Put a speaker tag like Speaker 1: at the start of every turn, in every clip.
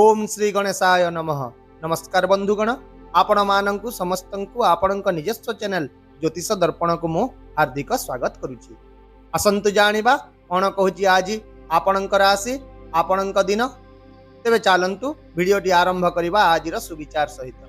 Speaker 1: ओम श्री गणेशाय नमः। नमस्कार बंधुगण, आपण मानंकु समस्तंकु आपणक निजस्व चैनल ज्योतिष दर्पण को मु हार्दिक स्वागत करुछि। आसंतु जानिबा कोन कहूछि आज आपणक राशि आपणक दिन। तेबे चलंतु वीडियोटी आरंभ करिबा आजिर सुविचार सहित।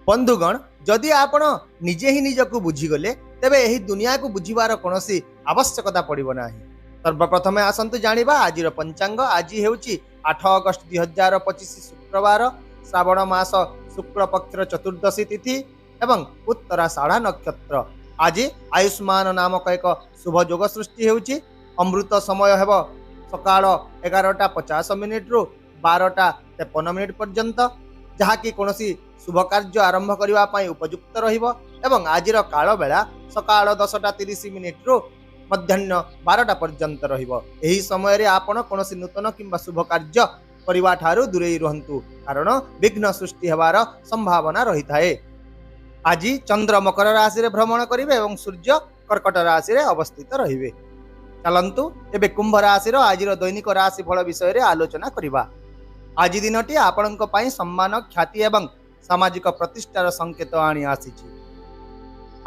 Speaker 1: बंधुगण, जदि आपण निजे ही निजकु बुझी गले तेबे एही दुनिया को बुझिबार कोनोसी आवश्यकता पड़िबो नाही। सर्वप्रथमे आसंतु जानिबा आजिर पंचांग। आज हेउछि 8 अगस्त 2025 शुक्रवार, श्रावण मास शुक्ल पक्षर चतुर्दशी तिथि एवं उत्तराषाढ़ा नक्षत्र। आज आयुष्मान नामक एक शुभ जोग सृष्टि हेउछि। अमृत समय हेब सकाळ 11:50 रु 12:53 पर्यंत, जहाँकि कोनोसी शुभ कार्य आरंभ करिवा पई उपयुक्त रहिबो। एवं आजिर काल बेला सकाळ 10:30 रु मध्याह्न 12टा पर्यंत रहिबो। एही समय रे आपण कोनोसी नूतन किंबा शुभ कार्य करिवा ठारू दूरेई रहंतु, कारण विघ्न सृष्टि हेबार संभावना रही थाए। आज चंद्र मकर राशि रे भ्रमण करिवे एवं सूर्य कर्कट राशि रे अवस्थित रहिवे। चलंतु एबे कुंभ राशि रो आजिर दैनिक राशि फल विषय रे आलोचना करिबा। आज दिनटी आपणक पई सम्मान, ख्याति एवं सामाजिक प्रतिष्ठार संकेत आनी आसीछि।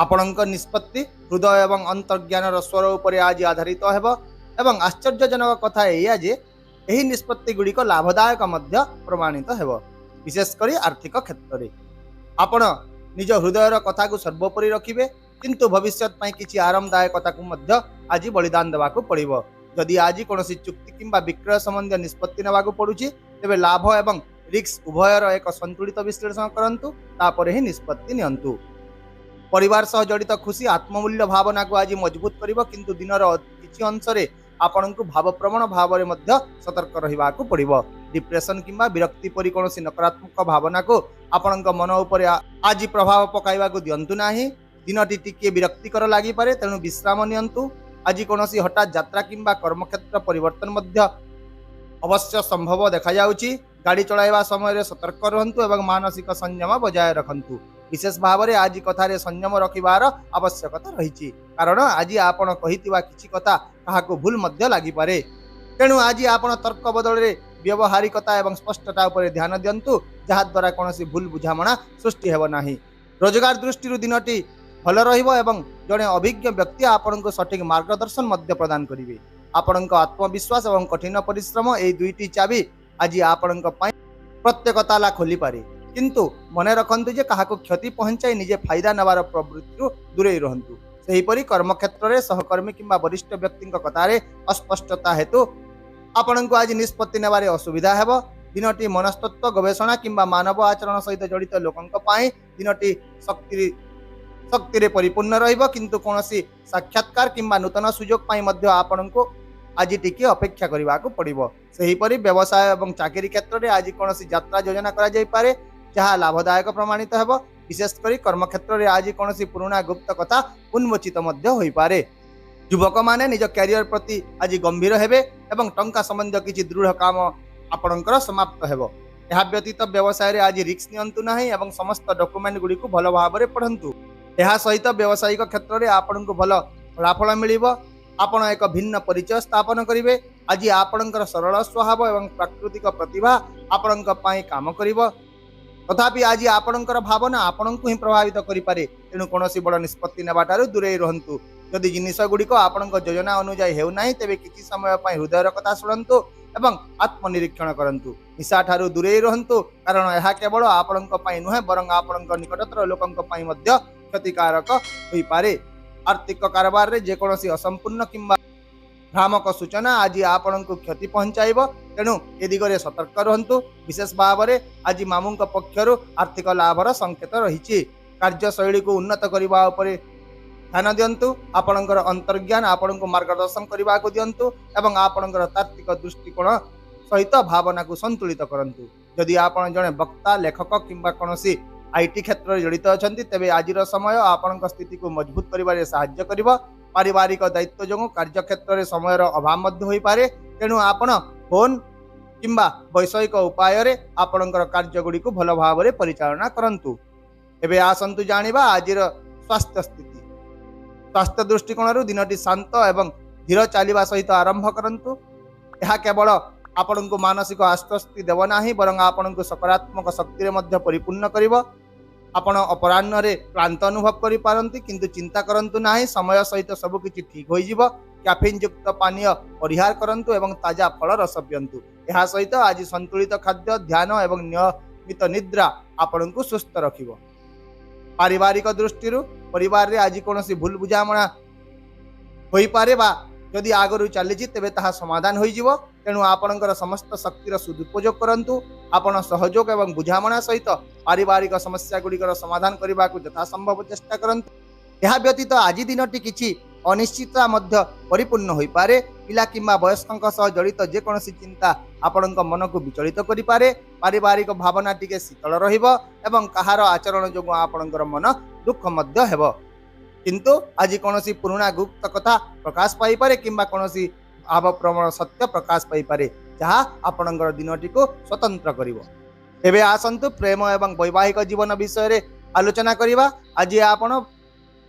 Speaker 1: आपणक निष्पत्ति हृदय एवं अंतर्ज्ञान स्वर उपर आज आधारित हेबो एवं आश्चर्यजनक कथा एया जे एही निष्पत्ति गुड़िक लाभदायक मध्य प्रमाणित हेबो। विशेषकर आर्थिक क्षेत्र में आपण निज हृदयर कथा को सर्वोपरि रखिबे, किंतु भविष्यत पई किछि आरामदायकता को मध्य आज बलिदान देबाकू पड़िबो। जदि आज कोनोसी चुक्ति किंबा विक्रय संबंधी निष्पत्ति नेबाकू पड़ुछि तेबे लाभ एवं रिस्क उभयर एक संतुलित विश्लेषण करंतु, तापर ही निष्पत्ति नियंतु। परिवार सह जड़ित खुशी आत्ममूल्य भावना को आज मजबूत करिबो, किंतु दिनर किछि अंशरे आपणकु भावप्रवण भाव में मध्य सतर्क रहिबाकू पड़िबो। डिप्रेशन किंबा विरक्ति परि कोनोसी नकारात्मक भावना को आपणक मन उपर आज प्रभाव पकाइबाकू दियंतु नाही। दिनटी टिके विरक्तिकर लागि पारे, तेणु विश्राम नियंतु। आज कोनोसी हठात यात्रा किंबा कर्मक्षेत्र परिवर्तन मध्य अवश्य संभव देखा जाउछि। गाड़ी चलाइबा समय रे सतर्क रहंतु एवं मानसिक संयम बजाय रखंतु। विशेष भाव में आज कथार संयम रखिबार आवश्यकता रही, कारण आज आपण कहितिबा किछि कथा काहाको भूल मध्य लागि पारे। तेणु आज आपण तर्क बदल रे व्यवहारिकता एवं स्पष्टता उपर ध्यान दियंतु, जहा द्वारा कोनोसी भूल बुझामणा सृष्टि हेबो नाही। रोजगार दृष्टि दिनटी भल रहिबो एवं जड़े अभिज्ञ व्यक्ति आपनको सठिक मार्गदर्शन मध्य प्रदान करिवे। आपणको आत्मविश्वास एवं कठिन परिश्रम एई दुईटी चाबी आज आपणको पई प्रत्येक ताला खोली पारे, किंतु मने रखंतु जे काहाको क्षति पहुंचाई निजे फायदा नेबार प्रवृत्ति दूरे रहंतु। सेहीपरि कर्मक्षेत्र रे सहकर्मी किंबा वरिष्ठ व्यक्ति कथारे अस्पष्टता हेतु आपणको आज निष्पत्ति नेबारे असुविधा हेबो। दिनटी मनस्तत्व गवेषणा किंबा मानव आचरण सहित जड़ित लोकंक पई दिनटी शक्ति रे परिपूर्ण रहिबो, किंतु कोनोसी साक्षात्कार किंबा नूतन सुयोग पई मध्य आपणको आज टिके अपेक्षा करबाकू पड़िबो। सेहीपरि व्यवसाय एवं चाकरी क्षेत्र में आज कोनोसी यात्रा योजना करा जाय पारे, जहाँ लाभदायक प्रमाणित हेबो। विशेषकर कर्मक्षेत्र में आज कोनोसी पुराना गुप्त कथा उन्मोचित मध्य होई पारे। युवक माने निज कैरियर प्रति आज गंभीर हेबे एवं टंका संबंधी किछि दृढ़ काम आपणकर समाप्त हेबो। एहा व्यतीत व्यवसाय रे आज रिस्क नियंतु नाही एवं समस्त डॉक्यूमेंट गुडी को भल भाव में पढ़ंतु। एहा सहित व्यावसायिक क्षेत्र में आपणको भल फलाफल मिलिबो। आपण एक भिन्न परिचय स्थापन करिवे। आज आपणकर सरल स्वभाव एवं प्राकृतिक प्रतिभा आपणक पई काम करिवो। तथापि आज आपणकर भावना आपणको ही प्रभावित करि पारे, तेणु कोनोसी बड़ निष्पत्ति नेबाटारु दूरे रहंतु। जदि जिनिस गुड़िक आपणक योजना अनुसार हेउ नाही तेबे किछि समय पई हृदयर कथा शुणंतु एवं आत्मनिरीक्षण करंतु। निशा ठारू दूरे रहंतु, कारण एहा केवल आपणक पई नुहे बरं आपणक निकटतर लोकंक पई मध्य क्षतिकारक होई पारे। आर्थिक कारोबार रे जेकोसी असंपूर्ण किंबा भ्रामक सूचना आज आपणको क्षति पहुंचाइबो, तेणु ए दिगरे सतर्क रहंतु। विशेष भाव में आज मामूंक पक्षरु आर्थिक लाभर संकेत रहिछि। कार्यशैली को उन्नत करबा उपरे ध्यान दियंतु। आपणकर अंतर्ज्ञान आपणको मार्गदर्शन करबा को दियंतु एवं आपणकर तात्विक दृष्टिकोण सहित भावना को संतुलित करंतु। यदि आपण जने वक्ता, लेखक किंबा कोनोसी आईटी क्षेत्र में जड़ित अछंती तेबे आजिर समय आपणक स्थिति को मजबूत करिबारे सहाय्य करिबो। पारिवारिक दायित्व जो कार्य क्षेत्र में समयर अभाव मध्य होई पारे, तेणु आपण फोन किंबा वैषयिक उपाय रे आपणकर कार्य गुडी को भल भाव में परिचालना करंतु। एबे आसंतु जानिबा आजिर स्वास्थ्य स्थिति। स्वास्थ्य दृष्टिकोण दिनटी शांत एवं धीर चलिबा सहित आरंभ करंतु। यह केवल ଆପଣଙ୍କୁ ମାନସିକ ଆଶ୍ୱସ୍ତି ଦେବ ନାହିଁ, ବରଂ ଆପଣଙ୍କୁ ସକାରାତ୍ମକ ଶକ୍ତିରେ ମଧ୍ୟ ପରିପୂର୍ଣ୍ଣ କରିବ। ଆପଣ ଅପରାହ୍ନରେ କ୍ଳାନ୍ତ ଅନୁଭବ କରିପାରନ୍ତି, କିନ୍ତୁ ଚିନ୍ତା କରନ୍ତୁ ନାହିଁ, ସମୟ ସହିତ ସବୁକିଛି ଠିକ୍ ହୋଇଯିବ। କ୍ୟାଫିନ୍ ଯୁକ୍ତ ପାନୀୟ ପରିହାର କରନ୍ତୁ ଏବଂ ତାଜା ଫଳ ରସ ପିଅନ୍ତୁ। ଏହା ସହିତ ଆଜି ସନ୍ତୁଳିତ ଖାଦ୍ୟ, ଧ୍ୟାନ ଏବଂ ନିୟମିତ ନିଦ୍ରା ଆପଣଙ୍କୁ ସୁସ୍ଥ ରଖିବ। ପାରିବାରିକ ଦୃଷ୍ଟିରୁ ପରିବାରରେ ଆଜି କୌଣସି ଭୁଲ ବୁଝାମଣା ହୋଇପାରେ ବା ଯଦି ଆଗରୁ ଚାଲିଛି ତେବେ ତାହା ସମାଧାନ ହୋଇଯିବ। ତେଣୁ ଆପଣଙ୍କର ସମସ୍ତ ଶକ୍ତିର ସଦୁପଯୋଗ କରନ୍ତୁ। ଆପଣ ସହଯୋଗ ଏବଂ ବୁଝାମଣା ସହିତ ପାରିବାରିକ ସମସ୍ୟା ଗୁଡ଼ିକର ସମାଧାନ କରିବାକୁ ଯଥାସମ୍ଭବ ଚେଷ୍ଟା କରନ୍ତୁ। ଏହା ବ୍ୟତୀତ ଆଜି ଦିନଟି କିଛି ଅନିଶ୍ଚିତତା ମଧ୍ୟ ପରିପୂର୍ଣ୍ଣ ହୋଇପାରେ। ପିଲା କିମ୍ବା ବୟସ୍କଙ୍କ ସହ ଜଡ଼ିତ ଯେକୌଣସି ଚିନ୍ତା ଆପଣଙ୍କ ମନକୁ ବିଚଳିତ କରିପାରେ। ପାରିବାରିକ ଭାବନା ଟିକେ ଶୀତଳ ରହିବ ଏବଂ କାହାର ଆଚରଣ ଯୋଗୁଁ ଆପଣଙ୍କର ମନ ଦୁଃଖ ମଧ୍ୟ ହେବ। କିନ୍ତୁ ଆଜି କୌଣସି ପୁରୁଣା ଗୁପ୍ତ କଥା ପ୍ରକାଶ ପାଇପାରେ କିମ୍ବା କୌଣସି ଭାବପ୍ରବଣ ସତ୍ୟ ପ୍ରକାଶ ପାଇପାରେ, ଯାହା ଆପଣଙ୍କର ଦିନଟିକୁ ସ୍ୱତନ୍ତ୍ର କରିବ। ଏବେ ଆସନ୍ତୁ ପ୍ରେମ ଏବଂ ବୈବାହିକ ଜୀବନ ବିଷୟରେ ଆଲୋଚନା କରିବା। ଆଜି ଆପଣ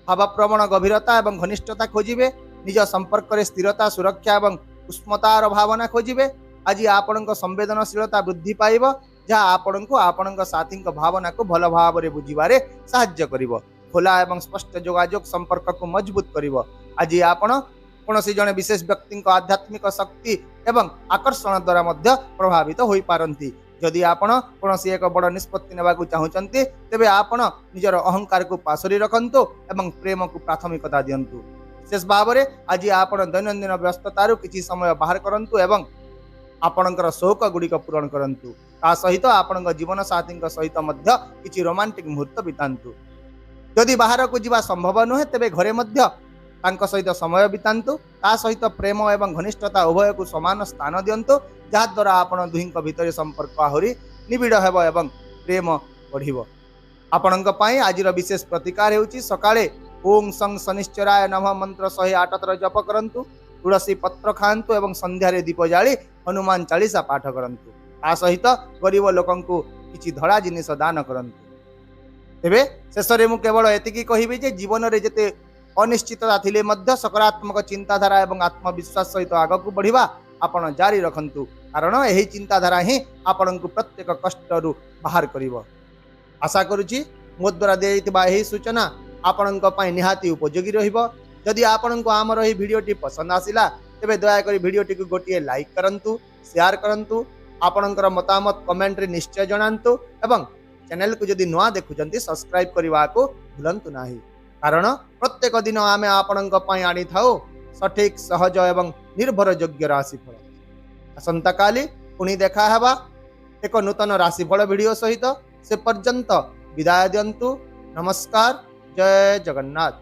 Speaker 1: ଭାବପ୍ରବଣ ଗଭୀରତା ଏବଂ ଘନିଷ୍ଠତା ଖୋଜିବେ। ନିଜ ସମ୍ପର୍କରେ ସ୍ଥିରତା, ସୁରକ୍ଷା ଏବଂ ଉଷ୍ମତାର ଭାବନା ଖୋଜିବେ। ଆଜି ଆପଣଙ୍କ ସମ୍ବେଦନଶୀଳତା ବୃଦ୍ଧି ପାଇବ, ଯାହା ଆପଣଙ୍କୁ ଆପଣଙ୍କ ସାଥୀଙ୍କ ଭାବନାକୁ ଭଲ ଭାବରେ ବୁଝିବାରେ ସାହାଯ୍ୟ କରିବ। ଖୋଲା ଏବଂ ସ୍ପଷ୍ଟ ଯୋଗାଯୋଗ ସମ୍ପର୍କକୁ ମଜବୁତ କରିବ। ଆଜି ଆପଣ କୌଣସି ଜଣେ ବିଶେଷ ବ୍ୟକ୍ତିଙ୍କ ଆଧ୍ୟାତ୍ମିକ ଶକ୍ତି ଏବଂ ଆକର୍ଷଣ ଦ୍ୱାରା ମଧ୍ୟ ପ୍ରଭାବିତ ହୋଇପାରନ୍ତି। ଯଦି ଆପଣ କୌଣସି ଏକ ବଡ଼ ନିଷ୍ପତ୍ତି ନେବାକୁ ଚାହୁଁଛନ୍ତି, ତେବେ ଆପଣ ନିଜର ଅହଙ୍କାରକୁ ପାଶୋରି ରଖନ୍ତୁ ଏବଂ ପ୍ରେମକୁ ପ୍ରାଥମିକତା ଦିଅନ୍ତୁ। ବିଶେଷ ଭାବରେ ଆଜି ଆପଣ ଦୈନନ୍ଦିନ ବ୍ୟସ୍ତତାରୁ କିଛି ସମୟ ବାହାର କରନ୍ତୁ ଏବଂ ଆପଣଙ୍କର ସୌକ ଗୁଡ଼ିକ ପୂରଣ କରନ୍ତୁ। ତା ସହିତ ଆପଣଙ୍କ ଜୀବନସାଥୀଙ୍କ ସହିତ ମଧ୍ୟ କିଛି ରୋମାଣ୍ଟିକ ମୁହୂର୍ତ୍ତ ବିତାନ୍ତୁ। ଯଦି ବାହାରକୁ ଯିବା ସମ୍ଭବ ନୁହେଁ, ତେବେ ଘରେ ମଧ୍ୟ ତାଙ୍କ ସହିତ ସମୟ ବିତାନ୍ତୁ। ତା ସହିତ ପ୍ରେମ ଏବଂ ଘନିଷ୍ଠତା ଉଭୟକୁ ସମାନ ସ୍ଥାନ ଦିଅନ୍ତୁ, ଯାହାଦ୍ୱାରା ଆପଣ ଦୁହିଁଙ୍କ ଭିତରେ ସମ୍ପର୍କ ଆହୁରି ନିବିଡ଼ ହେବ ଏବଂ ପ୍ରେମ ବଢ଼ିବ। ଆପଣଙ୍କ ପାଇଁ ଆଜିର ବିଶେଷ ପ୍ରତିକାର ହେଉଛି ସକାଳେ ଓଂ ସଂ ଶନିଶ୍ଚରାୟ ନମଃ ମନ୍ତ୍ର 108 ଥର ଜପ କରନ୍ତୁ, ତୁଳସୀ ପତ୍ର ଖାଆନ୍ତୁ ଏବଂ ସନ୍ଧ୍ୟାରେ ଦୀପ ଜାଳି ହନୁମାନ ଚାଳିଶା ପାଠ କରନ୍ତୁ। ତା ସହିତ ଗରିବ ଲୋକଙ୍କୁ କିଛି ଧଳା ଜିନିଷ ଦାନ କରନ୍ତୁ। ତେବେ ଶେଷରେ ମୁଁ କେବଳ ଏତିକି କହିବି ଯେ ଜୀବନରେ ଯେତେ ଅନିଶ୍ଚିତତା ଥିଲେ ମଧ୍ୟ ସକାରାତ୍ମକ ଚିନ୍ତାଧାରା ଏବଂ ଆତ୍ମବିଶ୍ୱାସ ସହିତ ଆଗକୁ ବଢ଼ିବା ଆପଣ ଜାରି ରଖନ୍ତୁ, କାରଣ ଏହି ଚିନ୍ତାଧାରା ହିଁ ଆପଣଙ୍କୁ ପ୍ରତ୍ୟେକ କଷ୍ଟରୁ ବାହାର କରିବ। ଆଶା କରୁଛି ମୋ ଦ୍ୱାରା ଦିଆଯାଇଥିବା ଏହି ସୂଚନା ଆପଣଙ୍କ ପାଇଁ ନିହାତି ଉପଯୋଗୀ ରହିବ। ଯଦି ଆପଣଙ୍କୁ ଆମର ଏହି ଭିଡ଼ିଓଟି ପସନ୍ଦ ଆସିଲା, ତେବେ ଦୟାକରି ଭିଡ଼ିଓଟିକୁ ଗୋଟିଏ ଲାଇକ୍ କରନ୍ତୁ, ସେୟାର କରନ୍ତୁ, ଆପଣଙ୍କର ମତାମତ କମେଣ୍ଟରେ ନିଶ୍ଚୟ ଜଣାନ୍ତୁ ଏବଂ ଚ୍ୟାନେଲକୁ ଯଦି ନୂଆ ଦେଖୁଛନ୍ତି ସବସ୍କ୍ରାଇବ୍ କରିବାକୁ ଭୁଲନ୍ତୁ ନାହିଁ, କାରଣ ପ୍ରତ୍ୟେକ ଦିନ ଆମେ ଆପଣଙ୍କ ପାଇଁ ଆଣିଥାଉ ସଠିକ୍, ସହଜ ଏବଂ ନିର୍ଭରଯୋଗ୍ୟ ରାଶିଫଳ। ଆସନ୍ତାକାଲି ପୁଣି ଦେଖା ହେବା ଏକ ନୂତନ ରାଶିଫଳ ଭିଡ଼ିଓ ସହିତ। ସେ ପର୍ଯ୍ୟନ୍ତ ବିଦାୟ ଦିଅନ୍ତୁ। ନମସ୍କାର, ଜୟ ଜଗନ୍ନାଥ।